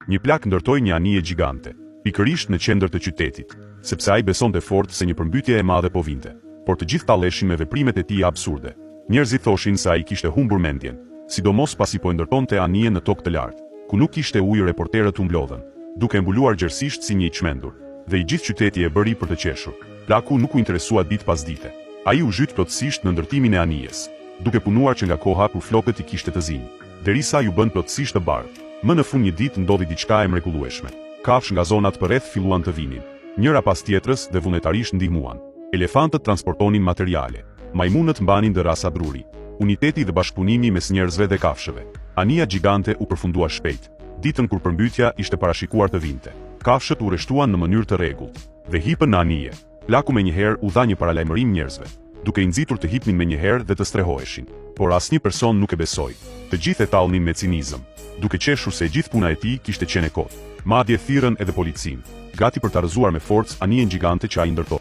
Një plak ndërtoi një anije gjigante, pikërisht në qendër të qytetit, sepse ai besonte fort se një përmbytje e madhe po vinte. Por të gjithë talleshin me veprimet e tij absurde. Njerëzit thoshin se ai kishte humbur mendjen, sidomos pasi po ndërtonte anije në tokë të lartë, ku nuk kishte ujë reporterët u mblodhen, duke mbuluar gjerësisht si një i çmendur, dhe i gjithë qyteti e bëri për të qeshur. Plaku nuk u interesua ditë pas dite. Ai u zhyt plotësisht në ndërtimin e anijes, duke punuar që nga koha kur flokët i kishte të zinj, derisa ju bën plotësisht të bardhë. Më në fund një ditë ndodhi diçka e mrekullueshme. Kafshë nga zonat përreth filluan të vinin, njëra pas tjetrës dhe vullnetarisht ndihmuan. Elefantët transportonin materiale, majmunët mbanin dhe rasa druri, uniteti dhe bashkëpunimi mes njerëzve dhe kafshëve. Anija gjigante u përfundua shpejt, ditën kur përmbytja ishte parashikuar të vinte. Kafshët u rreshtuan në mënyrë të rregullt dhe hipën në anije. Plaku menjëherë u dha një paralajmërim njerëzve, duke i nxitur të hipnin menjëherë dhe të strehoheshin. Por asnjë person nuk e besoi. Të gjithë e tallnin me cinizëm, duke qeshur se gjithë puna e tij kishte qenë kot. Madje thirrën edhe policinë, gati për ta rrëzuar me forcë anijen gjigante që ai ndërtoi.